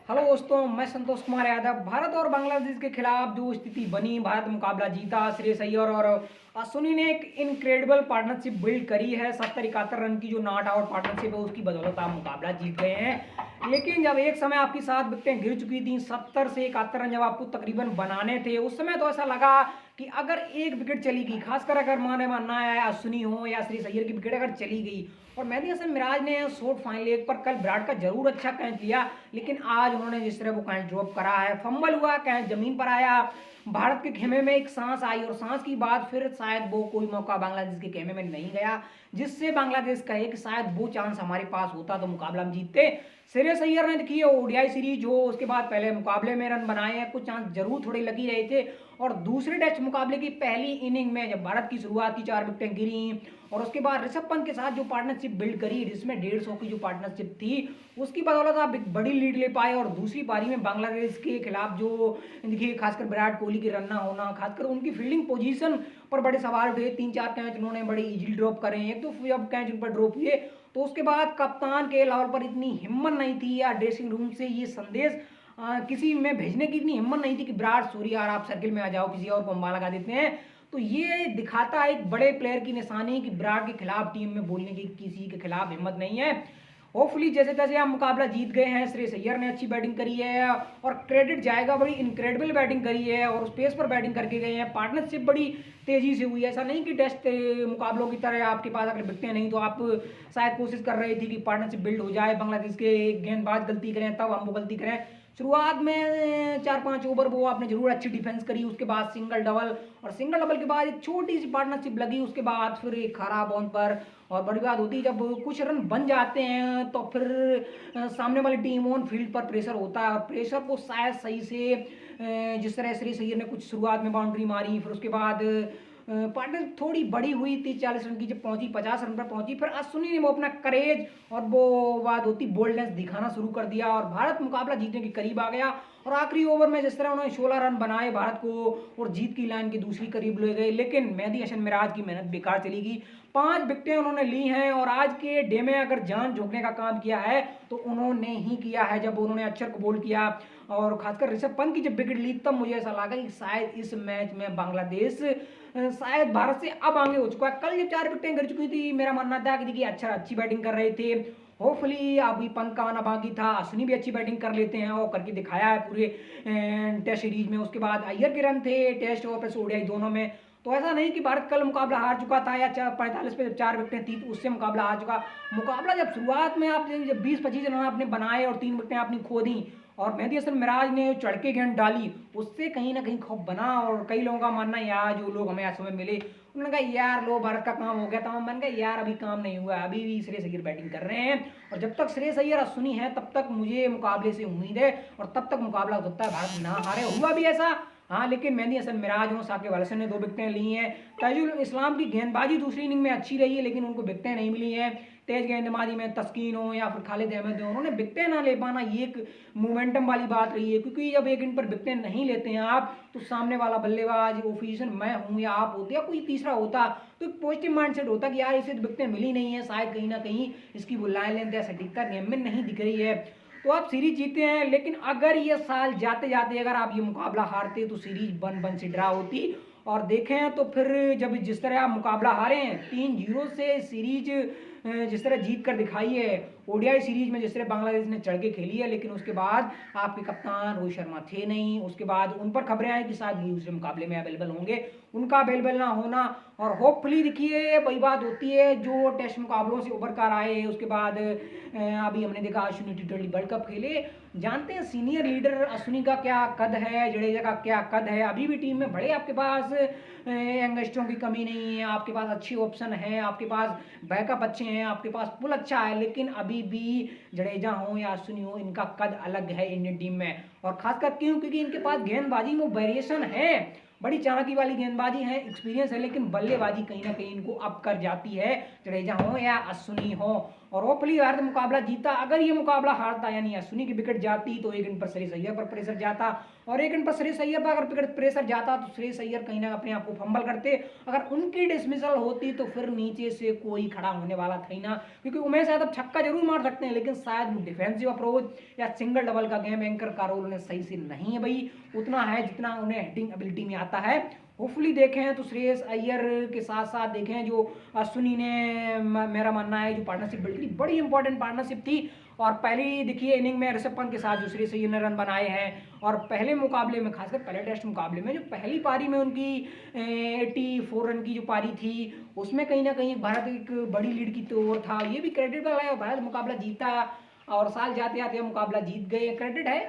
Hello दोस्तों, मैं संतोष कुमार यादव। भारत और बांग्लादेश के खिलाफ जो स्थिति बनी, भारत मुकाबला जीता। श्रेयस अय्यर और अश्विनी ने एक इनक्रेडिबल पार्टनरशिप बिल्ड करी है। 70-71 रन की जो नॉट आउट पार्टनरशिप है, उसकी बदौलत आप मुकाबला जीत गए हैं। लेकिन जब एक समय आपकी 7 विकेटें गिर चुकी थी, 70 से 71 रन जब आपको तकरीबन बनाने थे, उस समय तो ऐसा लगा कि अगर एक विकेट चली गई, खासकर अगर मानना है अश्विनी हो या श्रेयस अय्यर की विकेट अगर चली गई, और मेहदी हसन मिराज ने शॉर्ट फाइनल लेग पर कल विराट का जरूर अच्छा कैच लिया, लेकिन आज उन्होंने जिस तरह वो कैच ड्रॉप करा है, फंबल हुआ, कैच जमीन पर आया, भारत के खेमे में एक सांस आई और सांस की बाद फिर शायद वो कोई मौका बांग्लादेश के खेमे में नहीं गया, जिससे बांग्लादेश कहे कि शायद वो चांस हमारे पास होता तो मुकाबला हम जीतते। श्रेयस अय्यर ने देखिए ओडीआई सीरीज हो, उसके बाद पहले मुकाबले में रन बनाए हैं, कुछ चांस जरूर थोड़े लगी रहे थे, और दूसरे टेस्ट मुकाबले की पहली इनिंग में जब भारत की शुरुआत की 4 विकेटें गिरी, और उसके बाद ऋषभ पंत के साथ जो पार्टनरशिप बिल्ड करी, जिसमें 150 की जो पार्टनरशिप थी, उसकी बदौलत आप एक बड़ी लीड ले पाए। और दूसरी पारी में बांग्लादेश के खिलाफ जो देखिए खासकर विराट कोहली के रन ना होना, खासकर उनकी फील्डिंग पोजीशन पर बड़े सवाल उठे। 3-4 कैच उन्होंने बड़े इजीली ड्रॉप करे, एक तो जब कैच उन पर ड्रॉप हुए तो उसके बाद कप्तान के लेवल पर इतनी हिम्मत नहीं थी, या ड्रेसिंग रूम से ये संदेश किसी में भेजने की इतनी हिम्मत नहीं थी कि विराट सॉरी यार आप सर्किल में आ जाओ, किसी और को हम लगा देते हैं। तो ये दिखाता है एक बड़े प्लेयर की निशानी कि विराट के खिलाफ टीम में बोलने की किसी के खिलाफ हिम्मत नहीं है। होपफुली जैसे तैसे हम मुकाबला जीत गए हैं। श्रेयस अय्यर ने अच्छी बैटिंग करी है और क्रेडिट जाएगा, बड़ी इनक्रेडिबल बैटिंग करी है और स्पेस पर बैटिंग करके गए हैं। पार्टनरशिप बड़ी तेजी से हुई है, ऐसा नहीं कि टेस्ट मुकाबलों की तरह आपके पास अगर बिकते नहीं तो आप शायद कोशिश कर रहे थे कि पार्टनरशिप बिल्ड हो जाए, बांग्लादेश के गेंदबाज गलती करें तब हम वो गलती करें। शुरुआत में 4-5 ओवर वो आपने जरूर अच्छी डिफेंस करी, उसके बाद सिंगल डबल, और सिंगल डबल के बाद एक छोटी सी पार्टनरशिप लगी, उसके बाद फिर एक खराब ऑन पर। और बड़ी बात होती है जब कुछ रन बन जाते हैं तो फिर सामने वाली टीम ऑन फील्ड पर प्रेशर होता है, और प्रेशर को शायद सही से जिस तरह श्रेयस अय्यर ने कुछ शुरुआत में बाउंड्री मारी, फिर उसके बाद पार्टनर थोड़ी बड़ी हुई, 30-40 रन की जब पहुंची, 50 रन पर पहुंची, फिर अश्विनी ने वो अपना करेज और वो बात होती बोल्डनेस दिखाना शुरू कर दिया और भारत मुकाबला जीतने के करीब आ गया। और आखिरी ओवर में जिस तरह उन्होंने 16 रन बनाए भारत को और जीत की लाइन की दूसरी करीब ले गए, लेकिन मेहदी हसन मिराज की मेहनत बेकार चली गई। 5 विकेटें उन्होंने ली हैं और आज के डे में अगर जान झोंकने का काम किया है तो उन्होंने ही किया है, जब उन्होंने अक्षर को बोल्ड किया और खासकर ऋषभ पंत की जब विकेट ली, तब मुझे ऐसा लगा कि शायद इस मैच में बांग्लादेश शायद भारत से अब आगे हो चुका है। कल जब 4 विकेटें गिर चुकी थी, मेरा मानना था कि देखिए अच्छी बैटिंग कर रहे थे, होपफुली अभी पंत का आना बाकी था, अश्विनी भी अच्छी बैटिंग कर लेते हैं और करके दिखाया है पूरे टेस्ट सीरीज में। उसके बाद अय्यर के रन थे टेस्ट और प्लस ओडीआई दोनों में, तो ऐसा नहीं कि भारत कल मुकाबला हार चुका था या 45 पे जब 4 विकेटें थी तो उससे मुकाबला हार चुका। मुकाबला जब शुरुआत में आप जब 20-25 रन आपने बनाए और 3 विकेटें आपने खो दी और मेहदी हसन मिराज ने चढ़ के गेंद डाली, उससे कहीं ना कहीं खौफ बना। और कई लोगों का मानना यार जो लोग हमें आज समय मिले उन्होंने कहा यार लो भारत का काम हो गया था, मैंने कहा यार अभी काम नहीं हुआ, अभी भी श्रेयस अय्यर बैटिंग कर रहे हैं और जब तक श्रेयस अय्यर अश्विनी है तब तक मुझे मुकाबले से उम्मीद है और तब तक मुकाबला हो सकता है भारत ना हारे। हुआ भी ऐसा, हाँ, लेकिन मेहदी हसन मिराज और साकिब अल हसन ने 2 विकेटें ली हैं। ताजुल इस्लाम की गेंदबाजी दूसरी इनिंग में अच्छी रही है, लेकिन उनको विकेटें नहीं मिली हैं। तेज गेंदबाजी में तस्कीन हो या फिर खालिद अहमद हो, उन्होंने विकेटें ना ले पाना ये एक मोमेंटम वाली बात रही है, क्योंकि जब एक इन पर विकेटें नहीं लेते हैं आप तो सामने वाला बल्लेबाज ऑफिशियल मैं हूँ या आप होते या कोई तीसरा होता तो एक पॉजिटिव माइंडसेट होता कि यार इसे तो विकेटें मिली नहीं है, शायद कहीं ना कहीं इसकी वो लाइन लेंथ या सटीकता नियम में नहीं दिख रही है, तो आप सीरीज जीते हैं। लेकिन अगर ये साल जाते जाते अगर आप ये मुकाबला हारते तो सीरीज 1-1 से ड्रा होती, और देखें तो फिर जब जिस तरह आप मुकाबला हारे हैं 3-0 से सीरीज जिस तरह जीत कर दिखाई है, ओडीआई सीरीज में जिस तरह बांग्लादेश ने चढ़ के खेली है, लेकिन उसके बाद आपके कप्तान रोहित शर्मा थे नहीं, उसके बाद उन पर खबरें आई कि शायद दूसरे मुकाबले में अवेलेबल होंगे, उनका अवेलेबल ना होना, और होपफुली देखिए वही बात होती है जो टेस्ट मुकाबलों से उभर कर आए। उसके बाद अभी हमने देखा अश्विनी टी20 वर्ल्ड कप खेले, जानते हैं सीनियर लीडर अश्विनी का क्या कद है, जडेजा का क्या कद है, अभी भी टीम में बड़े आपके पास यंगस्टरों की कमी नहीं है, आपके पास अच्छी ऑप्शन है, आपके पास बैकअप अच्छे हैं, आपके पास पुल अच्छा है, लेकिन अभी भी जडेजा हो या अश्विनी हो इनका कद अलग है इंडियन टीम में। और खासकर क्यों, क्योंकि इनके पास गेंदबाजी में वेरिएशन है, बड़ी चाणक्य वाली गेंदबाजी है, एक्सपीरियंस है, लेकिन बल्लेबाजी कहीं ना कहीं इनको अप कर जाती है, जडेजा हो या अश्विनी हो। और होपफुली भारत मुकाबला जीता। अगर ये मुकाबला हारता यानी अश्विनी की विकेट जाती तो 1 रन पर श्रेयस अय्यर पर प्रेशर जाता, और 1 रन पर श्रेयस अय्यर पर अगर प्रेशर जाता तो श्रेयस अय्यर कहीं ना अपने आप को फंबल करते। अगर उनकी डिसमिसल होती तो फिर नीचे से कोई खड़ा होने वाला था ही ना, क्योंकि उमेश यादव छक्का जरूर मार सकते हैं लेकिन शायद वो डिफेंसिव अप्रोच या सिंगल डबल का गेम एंकर का रोल उन्हें सही से नहीं है भाई उतना है जितना उन्हें हिटिंग एबिलिटी में आता है। होपफुली देखें तो श्रेयस अय्यर के साथ साथ देखें जो अश्विनी ने मेरा मानना है जो पार्टनरशिप बिल्ड की बड़ी इंपॉर्टेंट पार्टनरशिप थी। और पहली देखिए इनिंग में ऋषभ पंत के साथ जो श्रेयस अय्यर ने रन बनाए हैं, और पहले मुकाबले में खासकर पहले टेस्ट मुकाबले में जो पहली पारी में उनकी 84 रन की जो पारी थी उसमें कहीं ना कहीं भारत एक बड़ी लीड की तौर था, ये भी क्रेडिटेबल है। भारत मुकाबला जीता और साल जाते आते मुकाबला जीत गए, क्रेडिट है